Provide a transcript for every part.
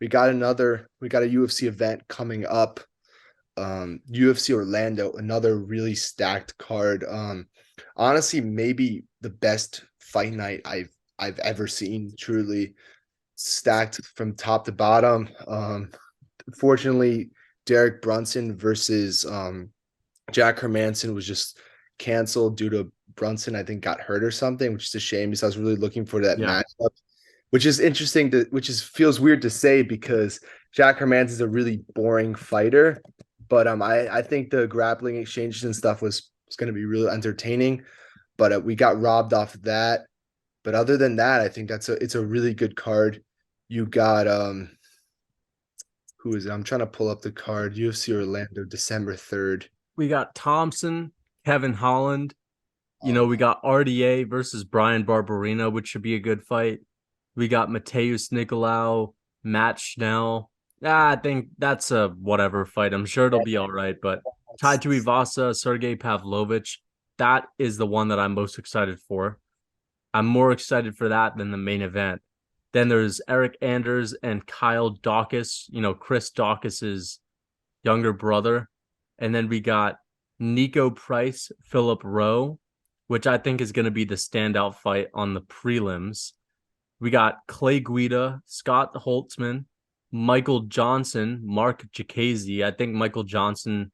we got a UFC event coming up. UFC Orlando, another really stacked card. Honestly, maybe the best fight night I've ever seen. Truly stacked from top to bottom. Fortunately, Derek Brunson versus Jack Hermanson was just canceled due to Brunson, I think, got hurt or something, which is a shame because I was really looking for that Yeah. matchup, which is interesting which is feels weird to say because Jack Hermanson is a really boring fighter, but I think the grappling exchanges and stuff was going to be really entertaining, but we got robbed off of that. But other than that, I think it's a really good card. You got who is it? I'm trying to pull up the card. UFC Orlando, December 3rd. We got Thompson, Kevin Holland. Um, We got RDA versus Brian Barberina, which should be a good fight. We got Mateus Nicolau, Matt Schnell. I think that's a whatever fight. I'm sure it'll be all right. But Tai Tuivasa, Sergey Pavlovich, that is the one that I'm most excited for. I'm more excited for that than the main event. Then there's Eric Anders and Kyle Dawkins, Chris Dawkis's younger brother. And then we got Nico Price, Philip Rowe, which I think is going to be the standout fight on the prelims. We got Clay Guida, Scott Holtzman, Michael Johnson, Mark Jacasey. I think Michael Johnson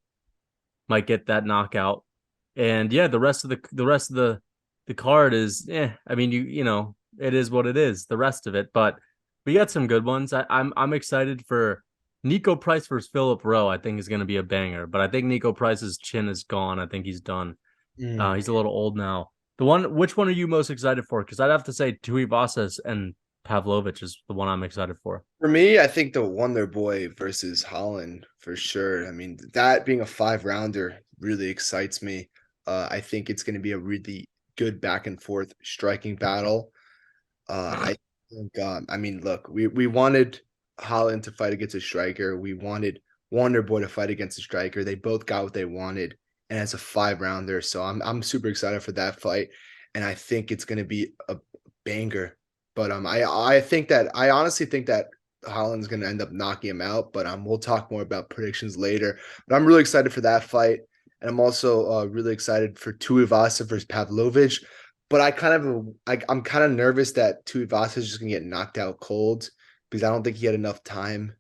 might get that knockout. And yeah, the rest of the card is I mean it is what it is, the rest of it, but we got some good ones. I'm excited for Nico Price versus Philip Rowe. I think is going to be a banger, but I think Nico Price's chin is gone. I think he's done. mm. He's a little old now. Which one are you most excited for? Because I'd have to say Tuivasa and Pavlovich is the one I'm excited for. For me, I think the Wonderboy versus Holland for sure. I mean, that being a 5 rounder really excites me. I think it's going to be a really good back and forth striking battle. I think, I mean, look, we wanted Holland to fight against a striker. We wanted Wonderboy to fight against a striker. They both got what they wanted, and it's a 5 rounder. So I'm super excited for that fight, and I think it's going to be a banger. But I honestly think that Holland's going to end up knocking him out. But we'll talk more about predictions later. But I'm really excited for that fight, and I'm also really excited for Tuivasa versus Pavlovich. But I'm kind of nervous that Tuivasa is just gonna get knocked out cold because I don't think he had enough time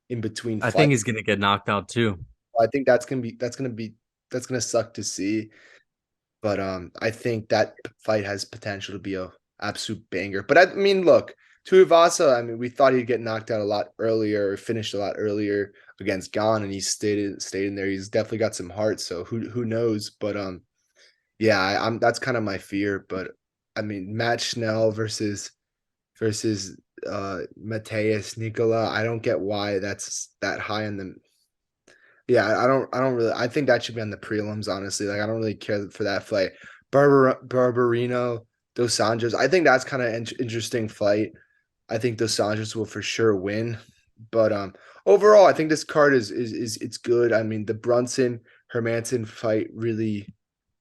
in between I think fights. he's going to get knocked out too. I think that's gonna suck to see. But I think that fight has potential to be a absolute banger. But I mean, look, Tuivasa, I mean, we thought he'd get knocked out a lot earlier, or finished a lot earlier against Gon, and he stayed in there. He's definitely got some heart, so who knows? But yeah, I'm that's kind of my fear. But I mean, Matt Schnell versus Mateus Nicola. I don't get why that's that high on the. Yeah, I don't really. I think that should be on the prelims. Honestly, like I don't really care for that fight. Barberino Dos Anjos. I think that's kind of interesting fight. I think Dos Anjos will for sure win. But overall, I think this card is it's good. I mean, the Brunson Hermanson fight really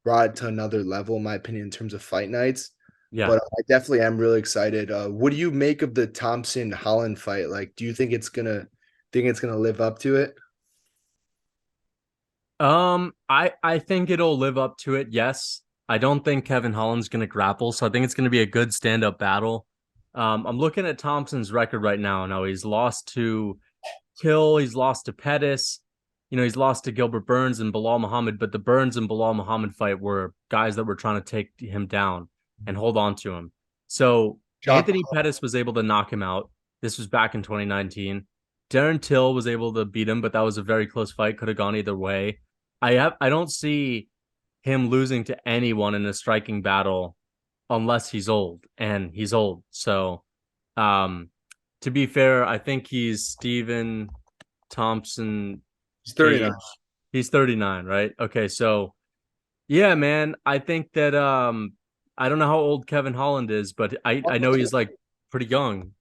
brought it to another level, in my opinion, in terms of fight nights. Yeah. But I definitely am really excited. What do you make of the Thompson Holland fight? Like, do you think it's gonna live up to it? I think it'll live up to it. Yes. I don't think Kevin Holland's going to grapple, so I think it's going to be a good stand-up battle. I'm looking at Thompson's record right now. No, he's lost to Till, he's lost to Pettis, he's lost to Gilbert Burns and Bilal Muhammad, but the Burns and Bilal Muhammad fight were guys that were trying to take him down and hold on to him. So Shock. Anthony Pettis was able to knock him out. This was back in 2019. Darren Till was able to beat him, but that was a very close fight. Could have gone either way. I don't see him losing to anyone in a striking battle unless he's old, and he's old. So, um, to be fair, I think he's Stephen Thompson He's 39. age. He's 39, right? Okay, so yeah, man, I think that I don't know how old Kevin Holland is, but I know he's like pretty young.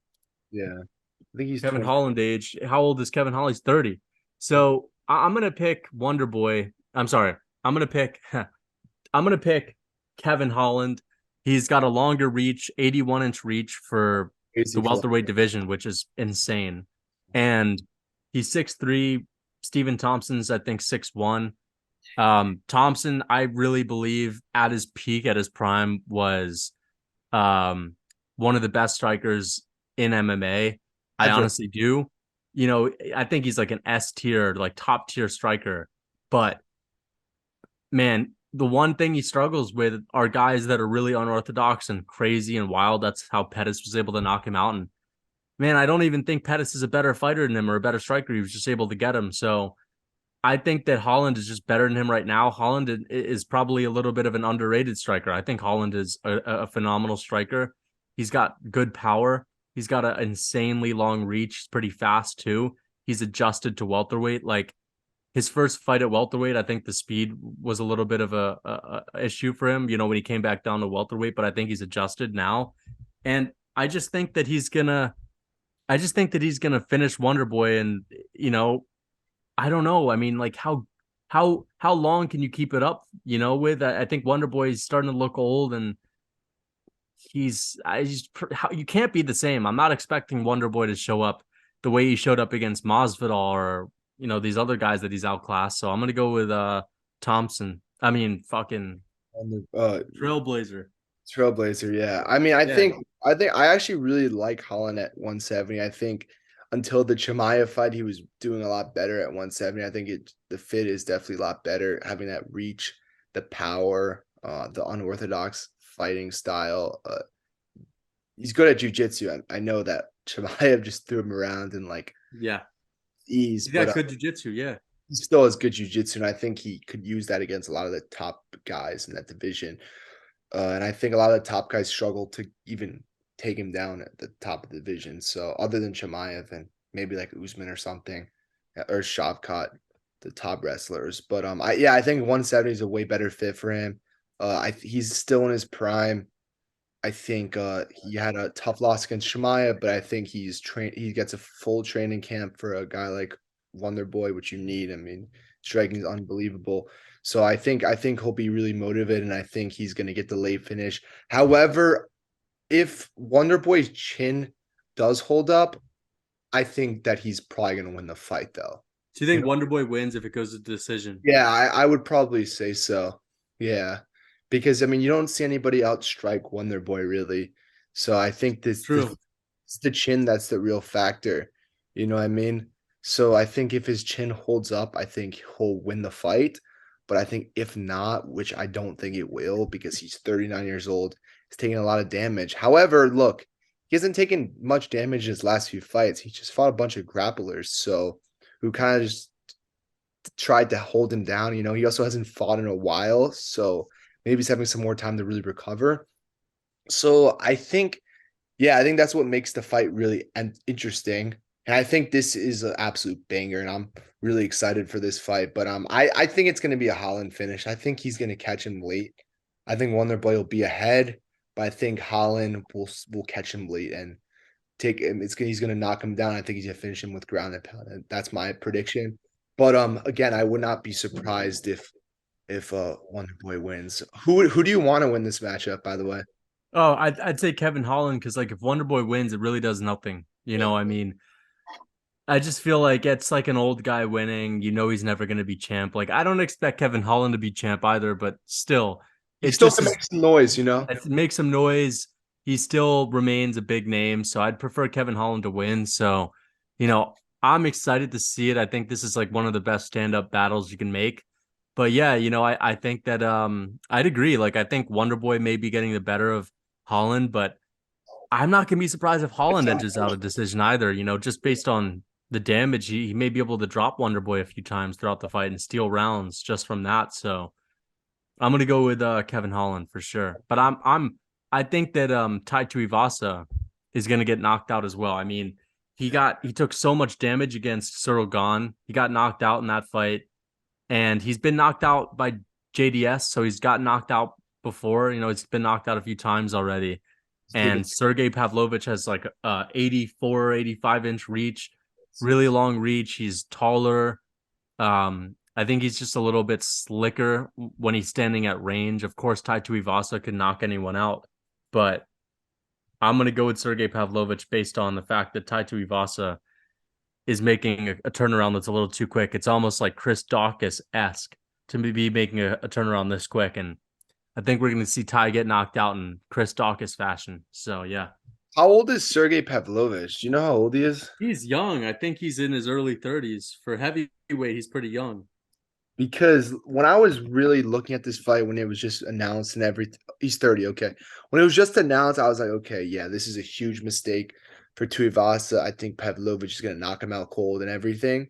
Yeah. I think he's Kevin 20. Holland age. How old is Kevin Holland? He's 30. So I'm gonna pick Wonderboy. I'm sorry. I'm gonna pick I'm gonna pick Kevin Holland. He's got a longer reach, 81-inch reach for Crazy the for welterweight division, which is insane. and he's 6'3". Stephen Thompson's, I think, 6'1". Thompson, I really believe at his peak, at his prime, was um, one of the best strikers in MMA. I Ever. honestly do. You know, I think he's like an S tier, like top tier striker. But man, the one thing he struggles with are guys that are really unorthodox and crazy and wild. That's how Pettis was able to knock him out. And man, I don't even think Pettis is a better fighter than him or a better striker. He was just able to get him. So I think that Holland is just better than him right now. Holland is probably a little bit of an underrated striker. I think Holland is a phenomenal striker. He's got good power. He's got an insanely long reach. He's pretty fast too. He's adjusted to welterweight. Like his first fight at welterweight, I think the speed was a little bit of a issue for him, you know, when he came back down to welterweight, but I think he's adjusted now. And I just think that he's gonna finish Wonderboy and you know, I don't know. I mean, like how long can you keep it up, you know, with I think Wonderboy is starting to look old and he's you can't be the same. I'm not expecting Wonderboy to show up the way he showed up against Masvidal or you know these other guys that he's outclassed. So I'm gonna go with Thompson. I mean, fucking On the Trailblazer. Trailblazer, yeah. I mean, Yeah. I think I actually really like Holland at 170. I think until the Chimaev fight, he was doing a lot better at 170. I think the fit is definitely a lot better, having that reach, the power, the unorthodox fighting style. He's good at jujitsu. I know that Chimaev just threw him around in like Yeah. ease, He's but got good jiu-jitsu, yeah. he still has good jujitsu, and I think he could use that against a lot of the top guys in that division. And I think a lot of the top guys struggle to even take him down at the top of the division. So other than Chimaev and maybe like Usman or something, or Shavkat, the top wrestlers. But I think 170 is a way better fit for him. He's still in his prime. I think he had a tough loss against Shemaya, but I think he gets a full training camp for a guy like Wonderboy, which you need. I mean, striking is unbelievable. So I think he'll be really motivated and I think he's gonna get the late finish. However, if Wonderboy's chin does hold up, I think that he's probably gonna win the fight though. Do you You think know? Wonderboy wins if it goes to decision? Yeah, I would probably say so. Yeah. Because I mean you don't see anybody outstrike Wonder Boy really. So I think this True. it's the chin that's the real factor. You know what I mean? So I think if his chin holds up, I think he'll win the fight. But I think if not, which I don't think it will, because he's 39 years old, he's taking a lot of damage. However, look, he hasn't taken much damage in his last few fights. He just fought a bunch of grapplers, so who kind of just tried to hold him down. You know, he also hasn't fought in a while, so maybe he's having some more time to really recover. So I think that's what makes the fight really interesting. And I think this is an absolute banger, and I'm really excited for this fight. But I think it's going to be a Holland finish. I think he's going to catch him late. I think Wonderboy will be ahead, but I think Holland will catch him late and take him. He's going to knock him down. I think he's going to finish him with ground and pound. And that's my prediction. But again, I would not be surprised if Wonderboy wins. Who do you want to win this matchup? By the way, Oh, I'd say Kevin Holland because like if Wonderboy wins, it really does nothing. You know, I mean, I just feel like it's like an old guy winning. You know, he's never going to be champ. Like I don't expect Kevin Holland to be champ either, but still, he it still just can is. make some noise. You know, It makes some noise. He still remains a big name, so I'd prefer Kevin Holland to win. So, you know, I'm excited to see it. I think this is like one of the best stand-up battles you can make. But yeah, you know, I think that I'd agree. Like I think Wonderboy may be getting the better of Holland, but I'm not gonna be surprised if Holland edges out a decision either, you know, just based on the damage. He may be able to drop Wonderboy a few times throughout the fight and steal rounds just from that. So I'm gonna go with Kevin Holland for sure. But I think that Tai Tuivasa is gonna get knocked out as well. I mean, he took so much damage against Cyril Gahn. He got knocked out in that fight, and he's been knocked out by JDS, so he's got knocked out before. You know, he's been knocked out a few times already. he's taking And Sergey Pavlovich has like 84, 85-inch reach, really long reach. He's taller. I think he's just a little bit slicker when he's standing at range. Of course, Tai Tuivasa could knock anyone out, but I'm gonna go with Sergey Pavlovich based on the fact that Tai Tuivasa is making a turnaround that's a little too quick. It's almost like Chris Dawkins-esque to be making a turnaround this quick. And I think we're going to see Ty get knocked out in Chris Dawkins fashion. So, yeah. How old is Sergey Pavlovich? Do you know how old he is? He's young. I think he's in his early 30s. For heavyweight, he's pretty young. Because when I was really looking at this fight when it was just announced and everything, he's 30, okay. When it was just announced, I was like, okay, yeah, this is a huge mistake for Tuivasa. I think Pavlovich is gonna knock him out cold and everything.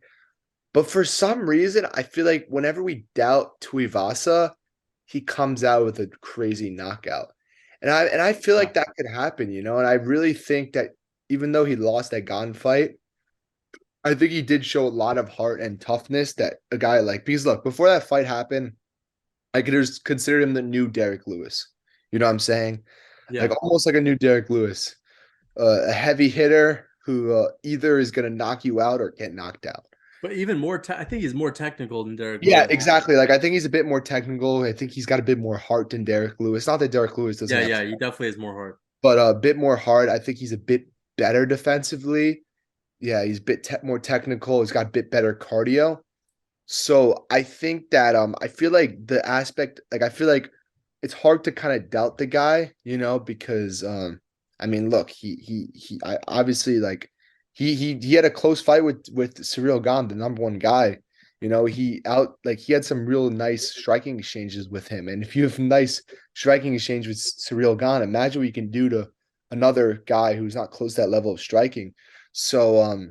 But for some reason, I feel like whenever we doubt Tuivasa, he comes out with a crazy knockout. And I feel Yeah. like that could happen, and I really think that even though he lost that Gon fight, I think he did show a lot of heart and toughness that a guy like because look, before that fight happened, I could just consider him the new Derek Lewis. You know what I'm saying? Like Yeah. almost like a new Derek Lewis, a heavy hitter who either is going to knock you out or get knocked out. But even more, I think he's more technical than Derek Yeah, Lewis. exactly. Like I think he's a bit more technical. I think he's got a bit more heart than Derek Lewis. Not that Derek Lewis doesn't Yeah, have, yeah, he definitely has more heart. but a bit more heart. I think he's a bit better defensively. Yeah, he's a bit more technical. He's got a bit better cardio. So I think that I feel like the aspect like I feel like it's hard to kind of doubt the guy, because I mean, look, I obviously like he had a close fight with Cyril Gane, the number one guy. He had some real nice striking exchanges with him. And if you have nice striking exchange with Cyril Gane, imagine what you can do to another guy who's not close to that level of striking. So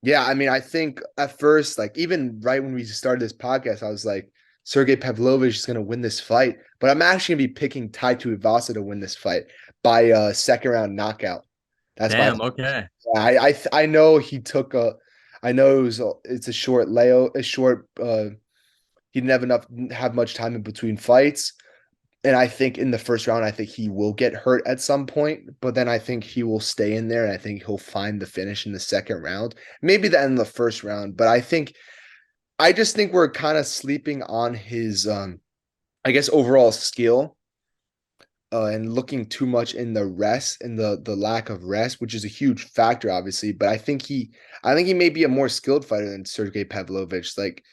yeah, I mean, I think at first, like even right when we started this podcast, I was like, Sergey Pavlovich is going to win this fight, but I'm actually going to be picking Tai Tuivasa to win this fight by a second round knockout. That's my. Damn. Okay. I know he took a. I know it's a short layout, a short. He didn't have much time in between fights, and I think in the first round, I think he will get hurt at some point, but then I think he will stay in there, and I think he'll find the finish in the second round, maybe the end of the first round. But I just think we're kind of sleeping on his, I guess, overall skill, and looking too much in the rest and the lack of rest, which is a huge factor, obviously. But I think he may be a more skilled fighter than Sergey Pavlovich. Like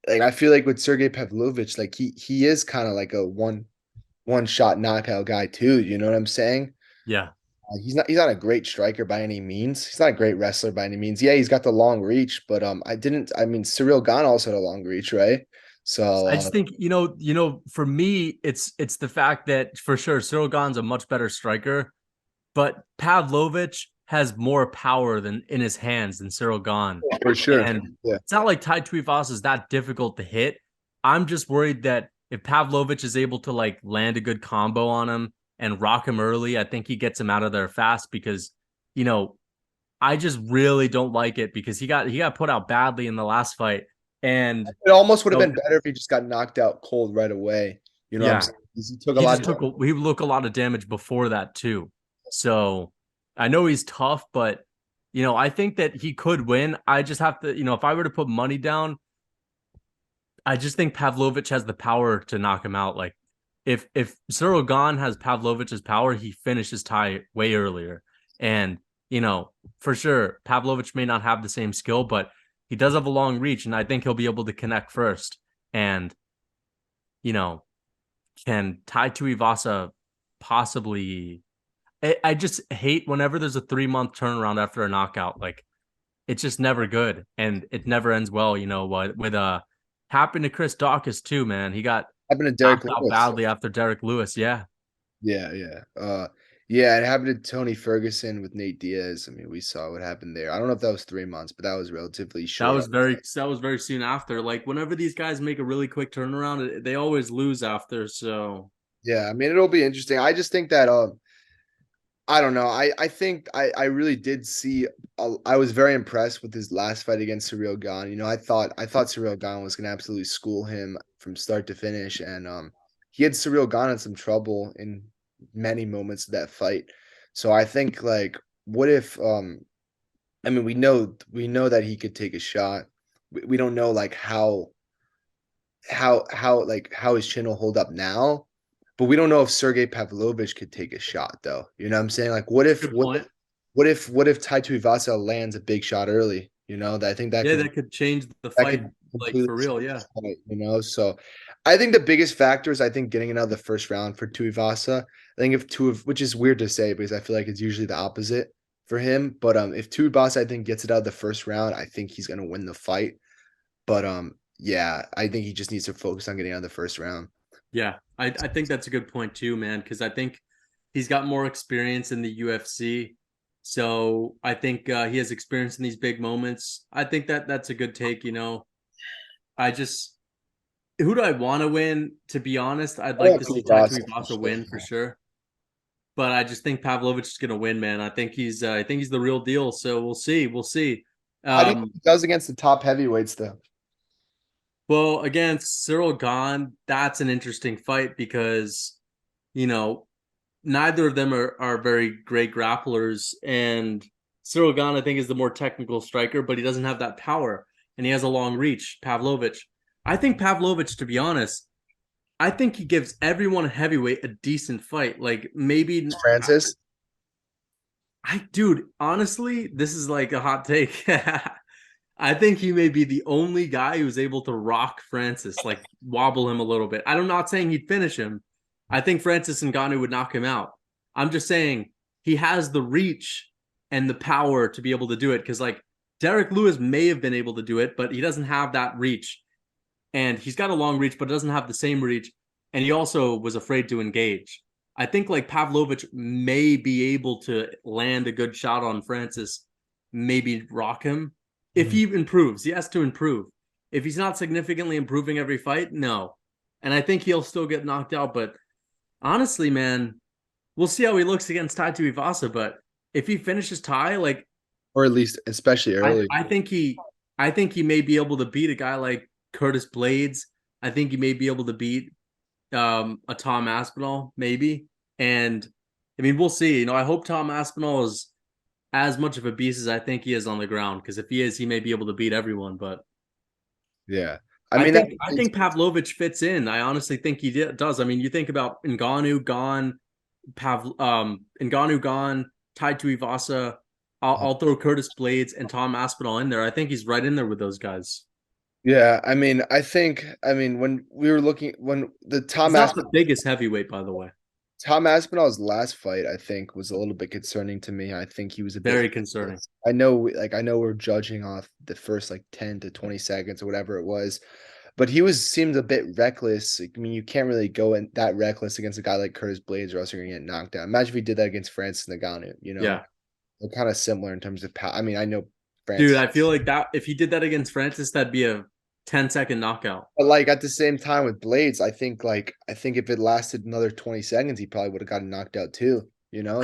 I feel like with Sergey Pavlovich, like he is kind of like a one shot knockout guy too. You know what I'm saying? Yeah. He's not a great striker by any means. He's not a great wrestler by any means. Yeah, he's got the long reach, but I mean Cyril Gane also had a long reach, right? So I just think for me, it's the fact that for sure Cyril Gane's a much better striker, but Pavlovich has more power than in his hands than Cyril Gane, for sure. and Yeah. it's not like Tai Tuivasa is that difficult to hit. I'm just worried that if Pavlovich is able to like land a good combo on him and rock him early, I think he gets him out of there fast because you know I just really don't like it because he got put out badly in the last fight, and It almost would have so been better if he just got knocked out cold right away. You know what I'm yeah, saying? 'Cause he took a he lot just of took he took a lot of damage before that too. So I know he's tough, but I think that he could win. I just have to, if I were to put money down, I just think Pavlovich has the power to knock him out. Like if Cyril Gane has Pavlovich's power, he finishes Ty way earlier. And for sure, Pavlovich may not have the same skill, but he does have a long reach, and I think he'll be able to connect first. And you know, can Tai Tuivasa possibly? I just hate whenever there's a 3 month turnaround after a knockout. Like it's just never good, and it never ends well. You know what? With happened to Chris Dawkins too, man. He got happened to Derek knocked out Lewis. badly after Derek Lewis. Yeah, Yeah, yeah. Yeah, it happened to Tony Ferguson with Nate Diaz. I mean, we saw what happened there. I don't know if that was 3 months, but that was relatively that short. was very soon after. Like whenever these guys make a really quick turnaround, they always lose after. So Yeah, I mean, it'll be interesting. I just think that I don't know. I think I really did see. I was very impressed with his last fight against Cyril Gane. I thought Cyril Gane was going to absolutely school him from start to finish, and he had Cyril Gane in some trouble in many moments of that fight. So I think like, what if I mean, we know that he could take a shot. We don't know like how his chin will hold up now, but we don't know if Sergey Pavlovich could take a shot though. You know what I'm saying? Like what if good what point. what if Tai Tuivasa lands a big shot early? That I think Yeah, that could change the that fight, could like completely for real. change Yeah. the fight. So I think the biggest factor is I think getting it out of the first round for Tuivasa. I think if which is weird to say because I feel like it's usually the opposite for him. But if Tuivasa I think gets it out of the first round, I think he's gonna win the fight. But yeah, I think he just needs to focus on getting out of the first round. Yeah, I think that's a good point too, man, because I think he's got more experience in the UFC. So I think he has experience in these big moments. I think that's a good take. I just who do I want to win? To be honest, I'd I like want to see Tai Tuivasa for Tuivasa sure. win for sure. But I just think Pavlovich is going to win, man. I think he's the real deal. So we'll see. We'll see. How do you think Um, he does against the top heavyweights though? well, against Cyril Gahn, that's an interesting fight because you know neither of them are very great grapplers. And Cyril Gahn, I think, is the more technical striker, but he doesn't have that power and he has a long reach. Pavlovich. I think Pavlovich, to be honest, I think he gives everyone heavyweight a decent fight. Like maybe Francis? dude, honestly, this is like a hot take. I think he may be the only guy who's able to rock Francis, like wobble him a little bit. I'm not saying he'd finish him. I think Francis Ngannou would knock him out. I'm just saying he has the reach and the power to be able to do it because, like, Derek Lewis may have been able to do it, but he doesn't have that reach. And he's got a long reach, but doesn't have the same reach. And he also was afraid to engage. I think like Pavlovich may be able to land a good shot on Francis, maybe rock him if he improves. He has to improve. If he's not significantly improving every fight, no. And I think he'll still get knocked out. But honestly, man, we'll see how he looks against Tai Tuivasa. But if he finishes Tai, like Or at least especially I, early. I think he I think he may be able to beat a guy like Curtis Blades. I think he may be able to beat a Tom Aspinall, maybe. And I mean, we'll see. I hope Tom Aspinall is as much of a beast as I think he is on the ground. Because if he is, he may be able to beat everyone. But Yeah. I I mean that think I think Pavlovich fits in. I honestly think he does. I mean, you think about Ngannou gone, Ngannou gone, tied to Ivasa. I'll throw Curtis Blades and Tom Aspinall in there. I think he's right in there with those guys. yeah, I mean when we were looking when the He's not the biggest heavyweight, by the way. Tom Aspinall's last fight, I think, was a little bit concerning to me. I think he was a bit Very concerning. I know we're judging off the first like 10 to 20 seconds or whatever it was, but he was seemed a bit reckless. Like, I mean, you can't really go in that reckless against a guy like Curtis Blades or else you're gonna get knocked out. Imagine if he did that against Francis Ngannou. Yeah. They're kind of similar in terms of power. I mean, I know Dude, Francis, I feel like that if he did that against Francis, that'd be a 10-second knockout. but like at the same time with Blades, I think if it lasted another 20 seconds, he probably would have gotten knocked out too.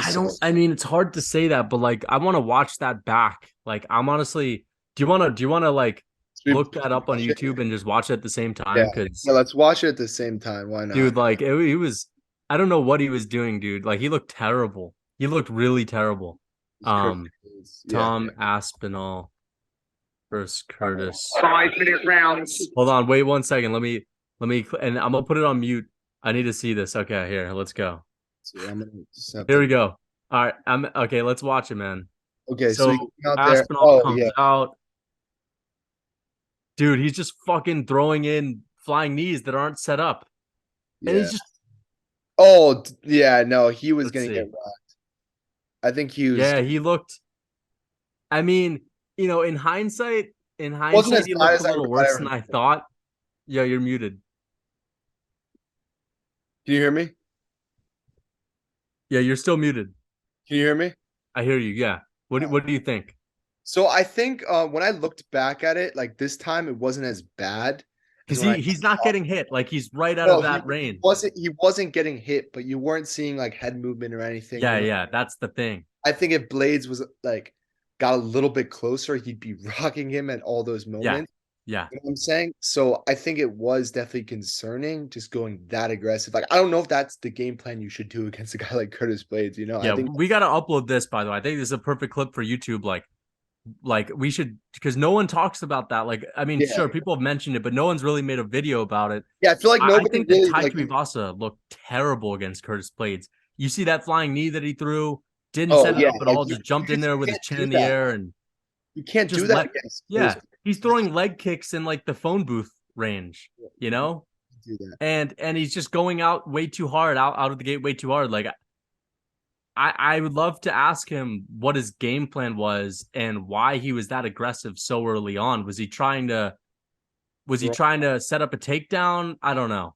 So I mean, it's hard to say that, but like I want to watch that back. Like I'm honestly, do you wanna like we look that up on watch it. YouTube and just watch it at the same Yeah. time? Cause Yeah, let's watch it at the same time. Why not? dude, like he was I don't know what he was doing, dude. Like he looked terrible. He looked really terrible. It's Curtis Um, Blades. Yeah. Tom Aspinall versus Curtis. 5 minute rounds. Hold on, wait 1 second. And I'm gonna put it on mute. I need to see this. Okay, here, let's go. So I'm gonna just have Here to. we go. All right, I'm okay. Let's watch it, man. Okay, so So you come out there. Aspinall Oh comes yeah, out, dude. He's just fucking throwing in flying knees that aren't set up, and yeah. he's just Oh yeah, no, he was let's gonna get see. rocked. I think he was Yeah, he looked. I mean, in wasn't hindsight, as he bad looked a as I little thought. worse than I thought. Yeah, you're muted. Can you hear me? Yeah, you're still muted. Can you hear me? I hear you. Yeah. What do you think? So I think when I looked back at it, like this time, it wasn't as bad as Because when I he's not getting hit. Like he's right out of no, that he range. wasn't he wasn't getting hit, but you weren't seeing like head movement or anything. Yeah, yeah. That's the thing. I think if Blades was like got a little bit closer, he'd be rocking him at all those Yeah, moments. yeah. You know what I'm saying? So I think it was definitely concerning just going that aggressive. Like I don't know if that's the game plan you should do against a guy like Curtis Blades. I Yeah, think we got to upload this, by the way. I think this is a perfect clip for YouTube. Like we should, because no one talks about that. Like, I mean, yeah. sure, people have mentioned it, but no one's really made a video about it. Yeah, I feel like I nobody think that really Tai like Tuivasa looked terrible against Curtis Blades. You see that flying knee that he threw, didn't oh set it yeah, up at like all, you, just you jumped in just there with his can't chin do in the that. air and You can't just do that let against Curtis. yeah, he's throwing leg kicks in like the phone booth range, you You know? can't do that. And he's just going out way too hard, out of the gate way too hard. Like I would love to ask him what his game plan was and why he was that aggressive so early on. Was he Bro, trying to set up a takedown? I don't know.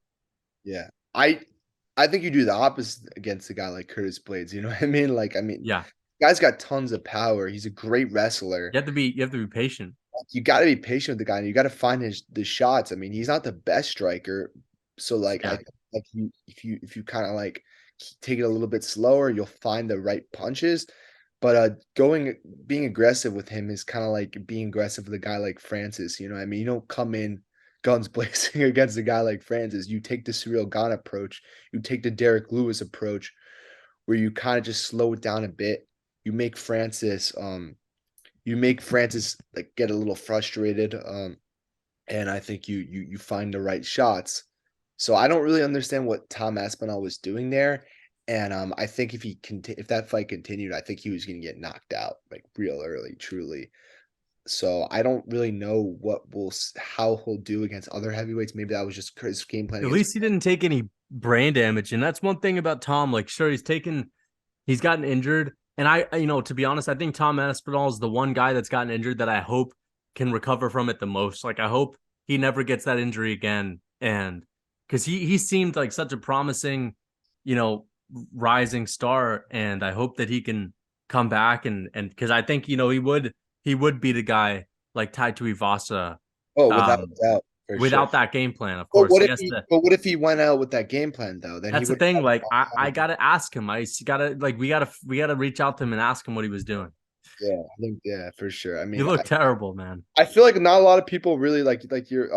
yeah. I think you do the opposite against a guy like Curtis Blades. You know what I mean? Like, Yeah. guy's got tons of power. He's a great wrestler. You have to be patient. You got to be patient with the guy, and you got to find the shots. I mean, he's not the best striker, so like Yeah. like if you kind of like take it a little bit slower, you'll find the right punches. But going being aggressive with him is kind of like being aggressive with a guy like Francis. You know what I mean? You don't come in guns blazing against a guy like Francis. You take the Cyril Gane approach. You take the Derek Lewis approach, where you kind of just slow it down a bit. You make Francis like get a little frustrated. And I think you find the right shots. So I don't really understand what Tom Aspinall was doing there. And I think if that fight continued, I think he was going to get knocked out like real early, truly. So I don't really know how he'll do against other heavyweights. Maybe that was just his game plan At against. least he didn't take any brain damage. And that's one thing about Tom. Like, sure, he's gotten injured. And to be honest, I think Tom Aspinall is the one guy that's gotten injured that I hope can recover from it the most. Like, I hope he never gets that injury again. And because he seemed like such a promising, you know, rising star. And I hope that he can come back and because I think, he would beat a guy like Tai Tuivasa Oh, without um, a doubt, for sure. without that game plan, of course. He has to But what if he went out with that game plan though? Then he that's the would thing. have Like I had. gotta ask him. I gotta like we gotta reach out to him and ask him what he was doing. Yeah, I think yeah, for sure. I You mean, look terrible, man. I feel like not a lot of people really like you're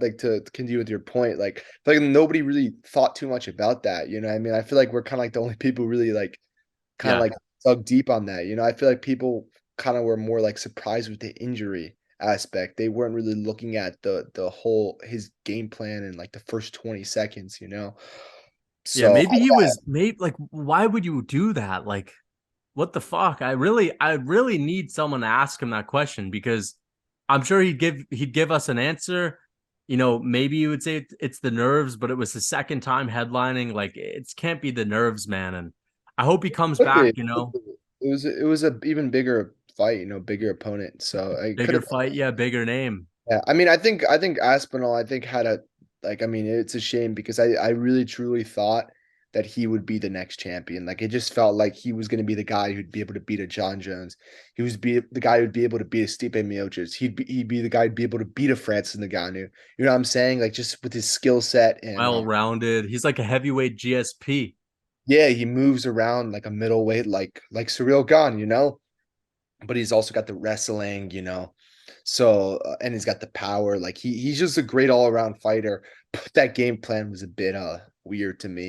like to continue with your point. Like nobody really thought too much about that. You know what I mean? I feel like we're kind of like the only people really like kind of Yeah. like dug deep on that. I feel like people kind of were more like surprised with the injury aspect. They weren't really looking at the whole his game plan in like the first 20 seconds, you know? Yeah, So maybe he was maybe like why would you do that? Like what the fuck? I really need someone to ask him that question because I'm sure he'd give us an answer. Maybe you would say it's the nerves, but it was the second time headlining. Like it can't be the nerves, man. And I hope he comes could back, be. It was a even bigger fight, bigger opponent. So I could bigger have. fight, yeah, bigger name. Yeah, I think Aspinall had a like it's a shame because I really truly thought that he would be the next champion. Like it just felt like he was going to be the guy who'd be able to beat a John Jones. He was be the guy who'd be able to beat a Stipe Miocic. He'd be the guy who'd be able to beat a Francis Ngannou. You know what I'm saying? Like just with his skill set and Well rounded. He's like a heavyweight GSP. yeah, he moves around like a middleweight like Cyril Gane. But he's also got the wrestling. So and he's got the power. Like he's just a great all around fighter. But that game plan was a bit weird to me.